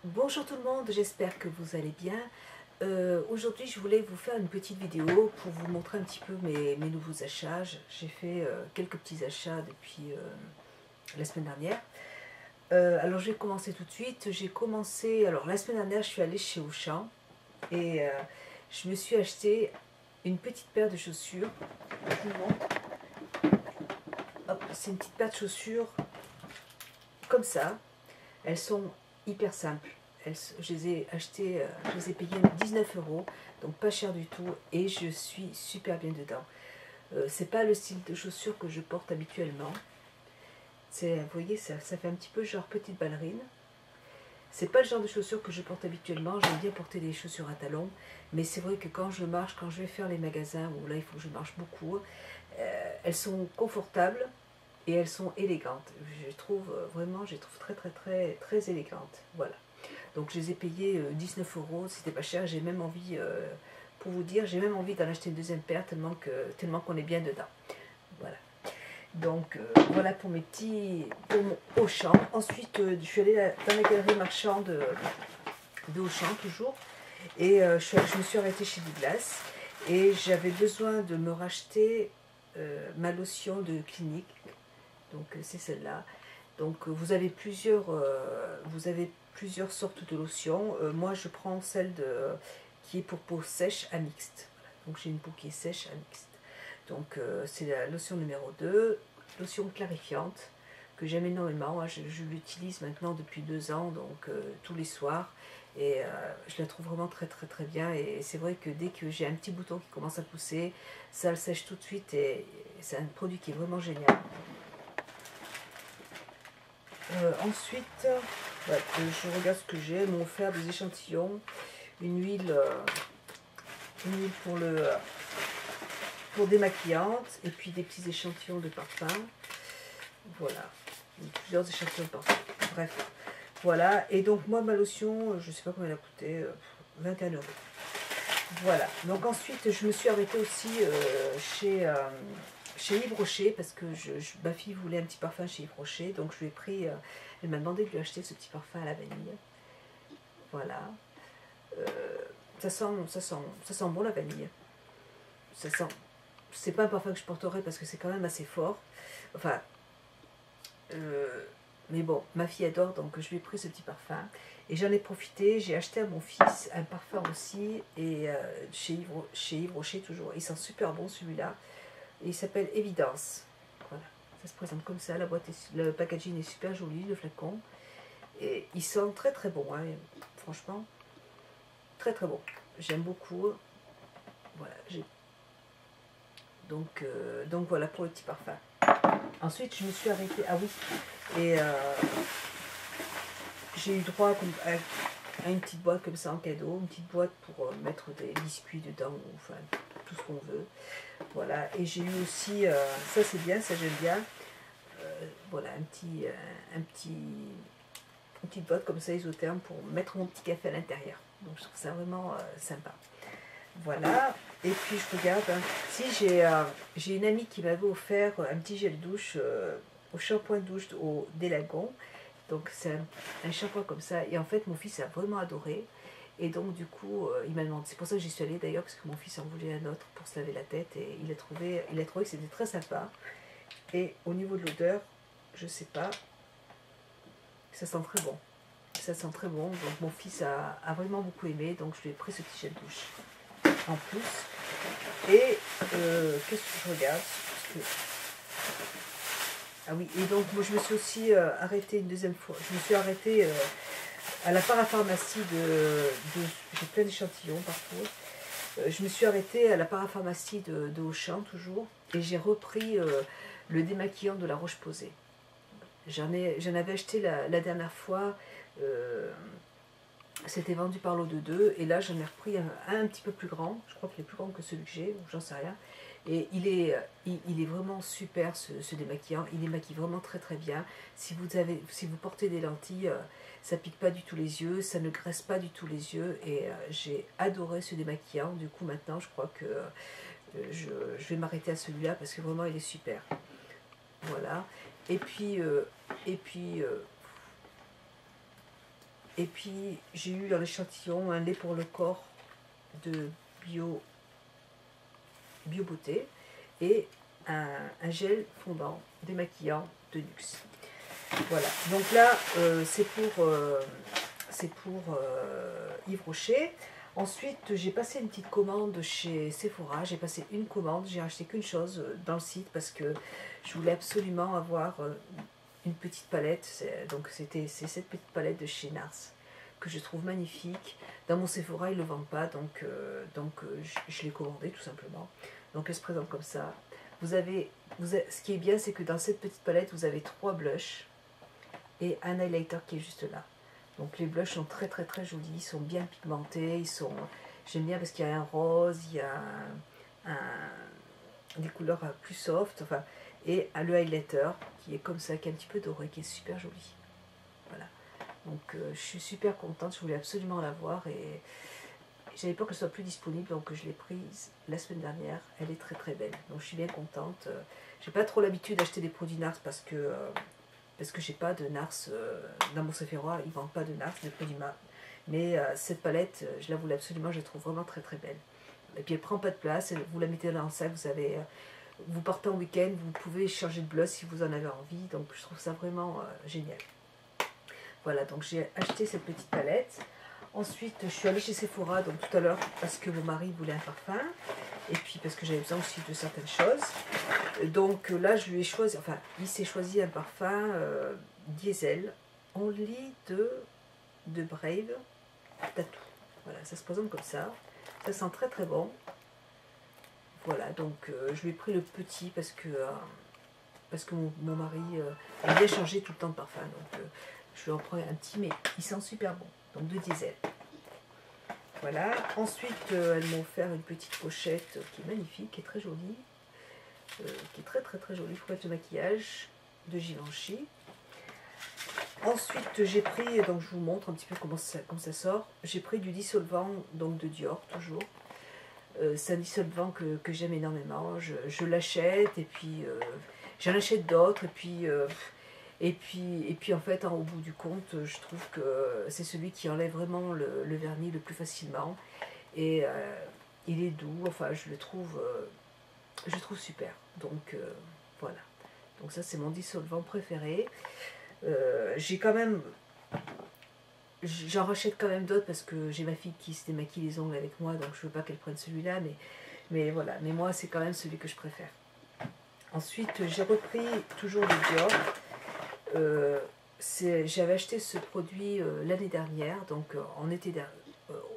Bonjour tout le monde, j'espère que vous allez bien. Aujourd'hui, je voulais vous faire une petite vidéo pour vous montrer un petit peu mes nouveaux achats. J'ai fait quelques petits achats depuis la semaine dernière. Alors, je vais commencer tout de suite. J'ai commencé, alors la semaine dernière, je suis allée chez Auchan et je me suis acheté une petite paire de chaussures. Je vous montre. Hop, c'est une petite paire de chaussures comme ça. Elles sont hyper simples. Je les ai achetées, je les ai payées 19 euros, donc pas cher du tout, et je suis super bien dedans. C'est pas le style de chaussures que je porte habituellement. Vous voyez, ça fait un petit peu genre petite ballerine. C'est pas le genre de chaussures que je porte habituellement. J'aime bien porter des chaussures à talons, mais c'est vrai que quand je marche, quand je vais faire les magasins où là il faut que je marche beaucoup, elles sont confortables et elles sont élégantes. Je trouve vraiment, je les trouve très élégantes. Voilà. Donc je les ai payés 19 euros, c'était pas cher. J'ai même envie, pour vous dire, j'ai même envie d'en acheter une deuxième paire tellement qu'on est bien dedans. Voilà. Donc voilà pour pour mon Auchan. Ensuite, je suis allée dans la galerie marchande de Auchan toujours, et je me suis arrêtée chez Douglas et j'avais besoin de me racheter ma lotion de clinique. Donc c'est celle-là. Donc vous avez plusieurs sortes de lotions. Moi je prends qui est pour peau sèche à mixte. Voilà. Donc j'ai une peau qui est sèche à mixte. Donc c'est la lotion numéro 2, lotion clarifiante que j'aime énormément. Je l'utilise maintenant depuis 2 ans, donc tous les soirs. Et je la trouve vraiment très bien. Et c'est vrai que dès que j'ai un petit bouton qui commence à pousser, ça le sèche tout de suite et c'est un produit qui est vraiment génial. Ensuite, je regarde ce que j'ai. Ils m'ont offert des échantillons, une huile, une huile pour démaquillante, et puis des petits échantillons de parfum. Voilà, plusieurs échantillons de parfum. Bref, voilà. Et donc moi, ma lotion, je ne sais pas combien elle a coûté, 21 euros. Voilà. Donc ensuite, je me suis arrêtée aussi chez Yves Rocher parce que ma fille voulait un petit parfum chez Yves Rocher, donc je lui ai pris. Elle m'a demandé de lui acheter ce petit parfum à la vanille. Voilà. Euh, ça sent bon la vanille. Ça sent. C'est pas un parfum que je porterai parce que c'est quand même assez fort. Enfin. Mais bon, ma fille adore, donc je lui ai pris ce petit parfum. Et j'en ai profité, j'ai acheté à mon fils un parfum aussi, et chez Yves Rocher toujours. Il sent super bon celui-là. Et il s'appelle Évidence. Voilà, ça se présente comme ça, le packaging est super joli, le flacon. Et il sent très bon, hein, franchement, très bon. J'aime beaucoup. Voilà, donc voilà pour le petit parfum. Ensuite, je me suis arrêtée. Ah oui, et j'ai eu droit à une petite boîte comme ça en cadeau, une petite boîte pour mettre des biscuits dedans, enfin tout ce qu'on veut. Voilà, et j'ai eu aussi, ça c'est bien, ça j'aime bien. Voilà, une petite boîte comme ça isotherme pour mettre mon petit café à l'intérieur. Donc je trouve ça vraiment sympa. Voilà, et puis je regarde, hein. Si j'ai une amie qui m'avait offert un petit gel douche au shampoing de douche des Lagons. Donc c'est un shampoing comme ça, et en fait mon fils a vraiment adoré. Et donc du coup il m'a demandé, c'est pour ça que j'y suis allée d'ailleurs, parce que mon fils en voulait un autre pour se laver la tête, et il a trouvé que c'était très sympa. Et au niveau de l'odeur, je sais pas, ça sent très bon. Ça sent très bon, donc mon fils a vraiment beaucoup aimé, donc je lui ai pris ce petit gel douche en plus. Et qu'est-ce que je regarde? Ah oui, et donc moi je me suis aussi arrêtée une deuxième fois. Je me suis arrêtée à la parapharmacie j'ai plein d'échantillons partout. Je me suis arrêtée à la parapharmacie de Auchan toujours, et j'ai repris le démaquillant de la Roche-Posay. J'en avais acheté la dernière fois, c'était vendu par lot de 2, et là j'en ai repris un petit peu plus grand. Je crois qu'il est plus grand que celui que j'ai, ou j'en sais rien. Et il est vraiment super ce démaquillant. Il démaquille vraiment très bien. Si vous portez des lentilles, ça pique pas du tout les yeux, ça ne graisse pas du tout les yeux. Et j'ai adoré ce démaquillant. Du coup maintenant je crois que je vais m'arrêter à celui-là parce que vraiment il est super. Voilà. Et puis Et puis j'ai eu dans l'échantillon un lait pour le corps de Bio Beauté et un gel fondant démaquillant de luxe. Voilà, donc là c'est pour Yves Rocher. Ensuite j'ai passé une petite commande chez Sephora, j'ai passé une commande, j'ai acheté qu'une chose dans le site parce que je voulais absolument avoir une petite palette, donc c'est cette petite palette de chez Nars que je trouve magnifique. Dans mon Sephora ils ne le vendent pas, donc je l'ai commandé tout simplement. Donc elle se présente comme ça. Ce qui est bien, c'est que dans cette petite palette vous avez 3 blushs et un highlighter qui est juste là. Donc les blushs sont très très très jolis, ils sont bien pigmentés, j'aime bien parce qu'il y a un rose, il y a des couleurs plus soft, enfin, et le highlighter qui est comme ça, qui est un petit peu doré, qui est super joli. Voilà. Donc je suis super contente, je voulais absolument l'avoir et j'avais peur qu'elle soit plus disponible, donc je l'ai prise la semaine dernière. Elle est très très belle, donc je suis bien contente. J'ai pas trop l'habitude d'acheter des produits Nars parce que j'ai pas de Nars dans mon Sephora, ils vendent pas de Nars, des produits Nars. Mais cette palette, je la voulais absolument, je la trouve vraiment très très belle. Et puis elle prend pas de place, vous la mettez dans le sac, vous partez en week-end, vous pouvez changer de blush si vous en avez envie, donc je trouve ça vraiment génial. Voilà, donc j'ai acheté cette petite palette. Ensuite, je suis allée chez Sephora, donc tout à l'heure, parce que mon mari voulait un parfum, et puis parce que j'avais besoin aussi de certaines choses. Donc là, je lui ai choisi, enfin, il s'est choisi un parfum diesel, Only de Brave Tattoo. Voilà, ça se présente comme ça. Ça sent très très bon. Voilà, donc je lui ai pris le petit parce que mon mari aime bien changer tout le temps de parfum. Donc je lui en prends un petit, mais il sent super bon. Donc de diesel. Voilà. Ensuite, elles m'ont offert une petite pochette qui est magnifique, qui est très jolie. Qui est très très très jolie, pochette de maquillage de Givenchy. Ensuite, j'ai pris, donc je vous montre un petit peu comment ça sort. J'ai pris du dissolvant, donc de Dior, toujours. C'est un dissolvant que j'aime énormément. Je l'achète et puis j'en achète d'autres et puis en fait, au bout du compte, je trouve que c'est celui qui enlève vraiment le vernis le plus facilement. Et il est doux, enfin je le trouve super. Donc voilà. Donc ça c'est mon dissolvant préféré. J'ai quand même... J'en rachète quand même d'autres parce que j'ai ma fille qui se démaquille les ongles avec moi, donc je veux pas qu'elle prenne celui-là, mais voilà. Mais moi c'est quand même celui que je préfère. Ensuite j'ai repris toujours le Dior. J'avais acheté ce produit l'année dernière, donc en été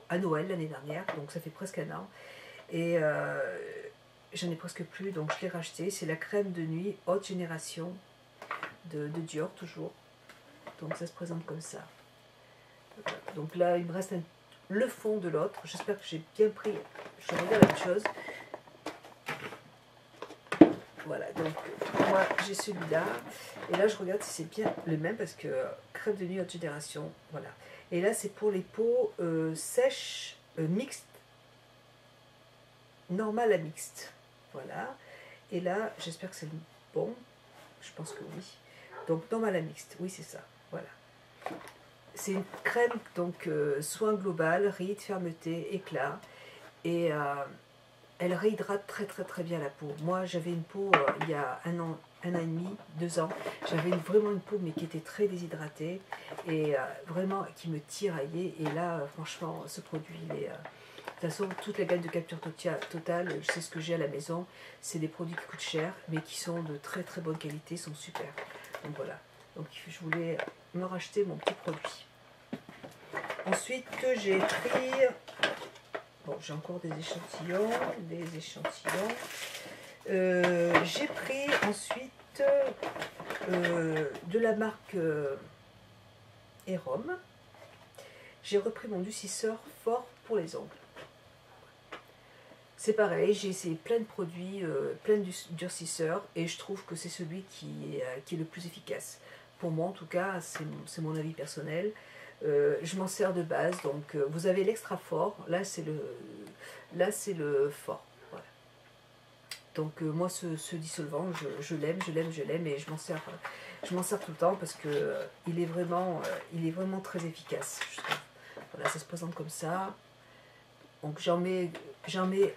à Noël l'année dernière, donc ça fait presque un an. Et j'en ai presque plus, donc je l'ai racheté. C'est la crème de nuit haute génération de Dior toujours. Donc ça se présente comme ça. Donc là il me reste le fond de l'autre. J'espère que j'ai bien pris. Je regarde la même chose. Voilà, donc moi j'ai celui-là. Et là je regarde si c'est bien le même parce que crème de nuit haute génération. Voilà. Et là c'est pour les peaux sèches, mixtes, normal à mixte. Voilà. Et là j'espère que c'est le bon. Je pense que oui. Donc normal à mixte. Oui c'est ça. Voilà. C'est une crème, donc soin global, ride, fermeté, éclat. Et elle réhydrate très très très bien la peau. Moi j'avais une peau il y a un an et demi, 2 ans. J'avais vraiment une peau mais qui était très déshydratée et vraiment qui me tiraillait. Et là franchement ce produit il est... de toute façon toute la gamme de Capture Totale, je sais ce que j'ai à la maison. C'est des produits qui coûtent cher mais qui sont de très très bonne qualité, sont super. Donc voilà. Donc je voulais me racheter mon petit produit. Ensuite j'ai pris, bon j'ai encore des échantillons, j'ai pris ensuite de la marque Erom. J'ai repris mon durcisseur fort pour les ongles. C'est pareil, j'ai essayé plein de produits, plein de durcisseurs et je trouve que c'est celui qui est le plus efficace. Pour moi en tout cas, c'est mon avis personnel. Je m'en sers de base, donc vous avez l'extra fort, là c'est le fort. Voilà. Donc moi ce dissolvant, je l'aime, et je m'en sers tout le temps parce que il est vraiment très efficace, je trouve. Voilà, ça se présente comme ça. Donc j'en mets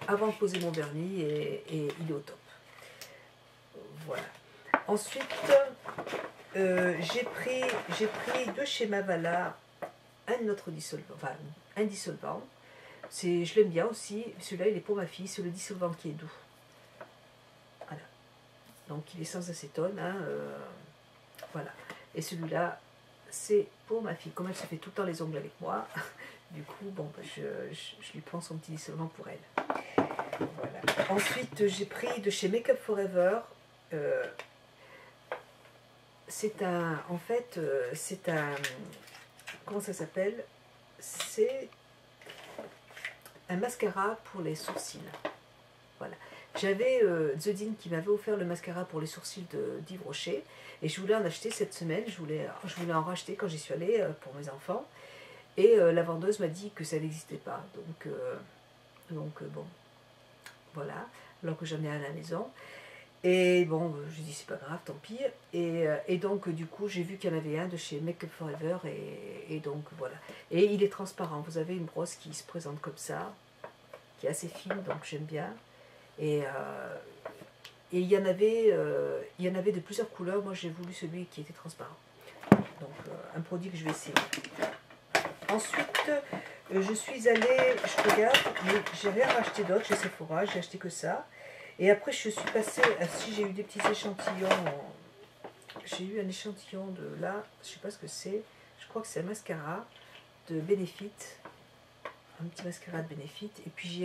avant de poser mon vernis et il est au top. Voilà. Ensuite, j'ai pris de chez Mavala un autre dissolvant, enfin un dissolvant. Je l'aime bien aussi. Celui-là, il est pour ma fille. C'est le dissolvant qui est doux. Voilà. Donc il est sans acétone. Hein, voilà. Et celui-là, c'est pour ma fille. Comme elle se fait tout le temps les ongles avec moi, du coup, bon, je lui prends son petit dissolvant pour elle. Voilà. Ensuite, j'ai pris de chez Make Up Forever. C'est un, en fait, c'est un, comment ça s'appelle? C'est un mascara pour les sourcils. Voilà. J'avais The Dean qui m'avait offert le mascara pour les sourcils d'Yves Rocher et je voulais en acheter cette semaine. Je voulais en racheter quand j'y suis allée pour mes enfants et la vendeuse m'a dit que ça n'existait pas. Donc bon, voilà. Alors que j'en ai un à la maison. Et bon, je dis c'est pas grave, tant pis. Et donc du coup, j'ai vu qu'il y en avait un de chez Make Up Forever et donc voilà. Et il est transparent. Vous avez une brosse qui se présente comme ça, qui est assez fine, donc j'aime bien. Et il y en avait de plusieurs couleurs. Moi, j'ai voulu celui qui était transparent. Donc un produit que je vais essayer. Ensuite, je suis allée, je regarde, mais j'ai rien racheté d'autre chez Sephora. J'ai acheté que ça. Et après, je suis passée, si j'ai eu des petits échantillons, j'ai eu un échantillon de là, je sais pas ce que c'est, je crois que c'est un mascara de Benefit, un petit mascara de Benefit, et puis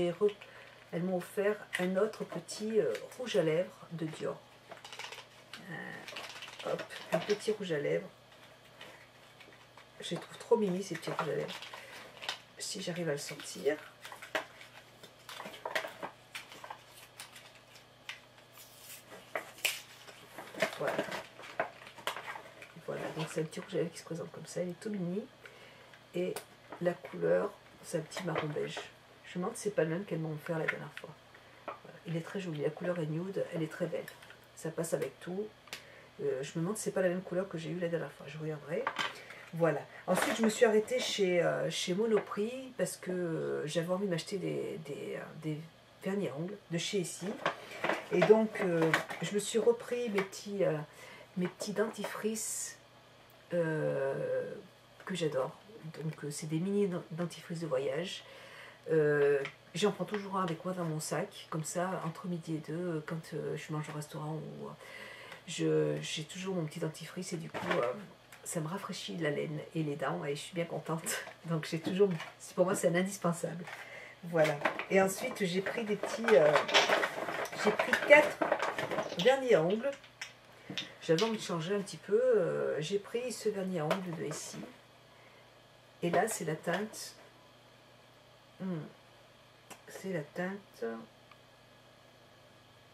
elles m'ont offert un autre petit rouge à lèvres de Dior. Hop, un petit rouge à lèvres, je les trouve trop mimi ces petits rouges à lèvres, si j'arrive à le sortir. Voilà. Voilà, donc c'est un petit rouge à lèvres qui se présente comme ça, il est tout mini. Et la couleur, c'est un petit marron beige. Je me demande si c'est pas le même qu'elles m'ont offert la dernière fois. Voilà. Il est très joli, la couleur est nude, elle est très belle. Ça passe avec tout. Je me demande si c'est pas la même couleur que j'ai eu la dernière fois, je regarderai. Voilà. Ensuite, je me suis arrêtée chez Monoprix parce que j'avais envie de m'acheter des vernis à ongles de chez Essie. Et donc, je me suis repris mes petits dentifrices que j'adore. Donc, c'est des mini dentifrices de voyage. J'en prends toujours un avec moi dans mon sac, comme ça, entre midi et deux, quand je mange au restaurant, ou j'ai toujours mon petit dentifrice et du coup, ça me rafraîchit la laine et les dents et je suis bien contente. Donc, pour moi, c'est un indispensable. Voilà. Et ensuite, j'ai pris j'ai pris 4 vernis à ongles. J'avais envie de changer un petit peu. J'ai pris ce vernis à ongles de Essie. Et là, c'est la teinte. C'est la teinte.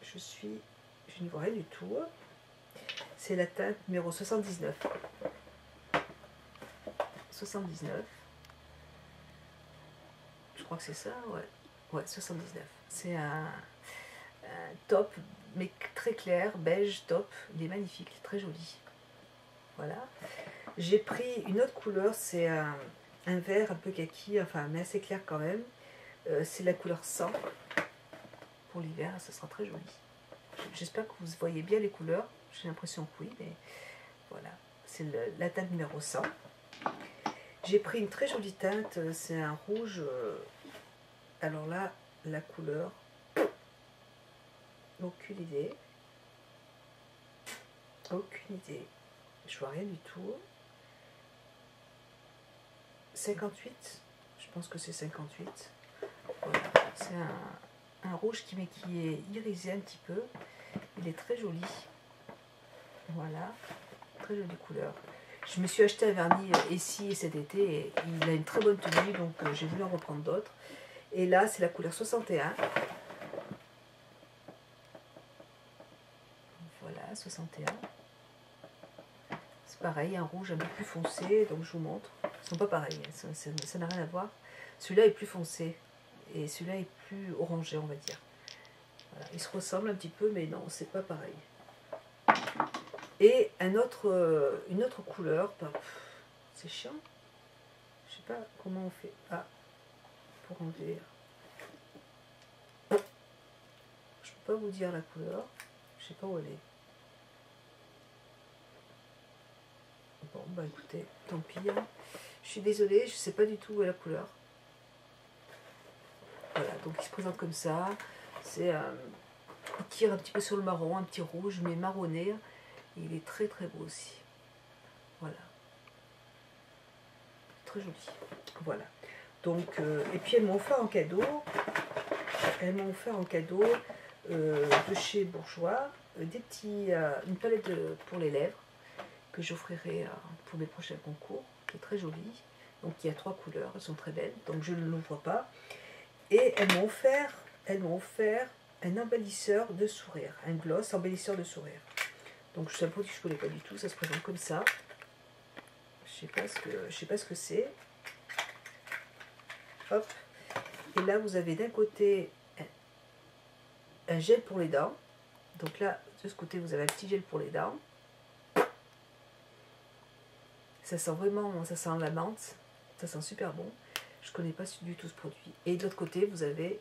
Je n'y vois rien du tout. C'est la teinte numéro 79. 79. Je crois que c'est ça, ouais. Ouais, 79. C'est un top, mais très clair, beige, top. Il est magnifique, très joli. Voilà. J'ai pris une autre couleur, c'est un vert un peu kaki, enfin, mais assez clair quand même. C'est la couleur 100. Pour l'hiver, ça sera très joli. J'espère que vous voyez bien les couleurs. J'ai l'impression que oui, mais voilà. C'est la teinte numéro 100. J'ai pris une très jolie teinte, c'est un rouge. Alors là, la couleur, aucune idée. Aucune idée. Je vois rien du tout. 58. Je pense que c'est 58. Voilà. C'est un rouge qui est irisé un petit peu. Il est très joli. Voilà. Très jolie couleur. Je me suis acheté un vernis Essie cet été et il a une très bonne tenue, donc j'ai voulu en reprendre d'autres. Et là, c'est la couleur 61. Voilà, 61. C'est pareil, un rouge un peu plus foncé, donc je vous montre. Ils ne sont pas pareils, ça n'a rien à voir. Celui-là est plus foncé et celui-là est plus orangé, on va dire. Voilà, ils se ressemblent un petit peu, mais non, c'est pas pareil. Et une autre couleur, c'est chiant. Je sais pas comment on fait. Ah, pour enlever. Je peux pas vous dire la couleur. Je sais pas où elle est. Bon, bah écoutez, tant pis. Hein. Je suis désolée, je sais pas du tout où est la couleur. Voilà, donc il se présente comme ça. C'est il tire un petit peu sur le marron, un petit rouge, mais marronné. Et il est très très beau aussi. Voilà. Très joli. Voilà. Donc, et puis elles m'ont offert en cadeau. Elles m'ont offert en cadeau de chez Bourjois une palette pour les lèvres que j'offrirai pour mes prochains concours, qui est très jolie. Donc il y a 3 couleurs, elles sont très belles, donc je ne l'ouvre pas. Et elles m'ont offert un embellisseur de sourire, un gloss embellisseur de sourire. Donc c'est un produit que je ne connais pas du tout, ça se présente comme ça. Je sais pas ce que c'est. Hop. Et là vous avez d'un côté un gel pour les dents. Donc là, de ce côté, vous avez un petit gel pour les dents. Ça sent vraiment, ça sent la menthe. Ça sent super bon. Je ne connais pas du tout ce produit. Et de l'autre côté, vous avez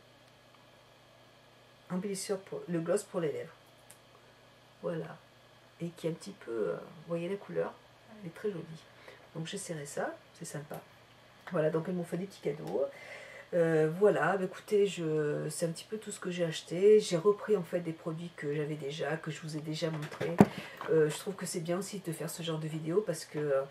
embellisseur pour le gloss pour les lèvres. Voilà. Et qui est un petit peu, vous voyez la couleur, elle est très jolie. Donc j'essaierai ça, c'est sympa. Voilà, donc elles m'ont fait des petits cadeaux. Voilà, bah écoutez, c'est un petit peu tout ce que j'ai acheté. J'ai repris en fait des produits que j'avais déjà, que je vous ai déjà montré. Je trouve que c'est bien aussi de faire ce genre de vidéo parce que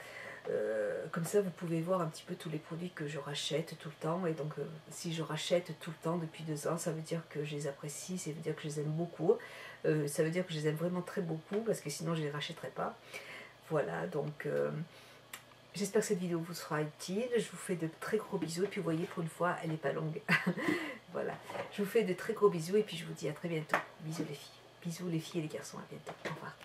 comme ça vous pouvez voir un petit peu tous les produits que je rachète tout le temps. Et donc si je rachète tout le temps depuis 2 ans, ça veut dire que je les apprécie, ça veut dire que je les aime beaucoup. Ça veut dire que je les aime vraiment très beaucoup parce que sinon je ne les rachèterais pas. Voilà, donc... j'espère que cette vidéo vous sera utile. Je vous fais de très gros bisous. Et puis vous voyez, pour une fois, elle n'est pas longue. Voilà. Je vous fais de très gros bisous. Et puis je vous dis à très bientôt. Bisous les filles. Bisous les filles et les garçons. À bientôt. Au revoir.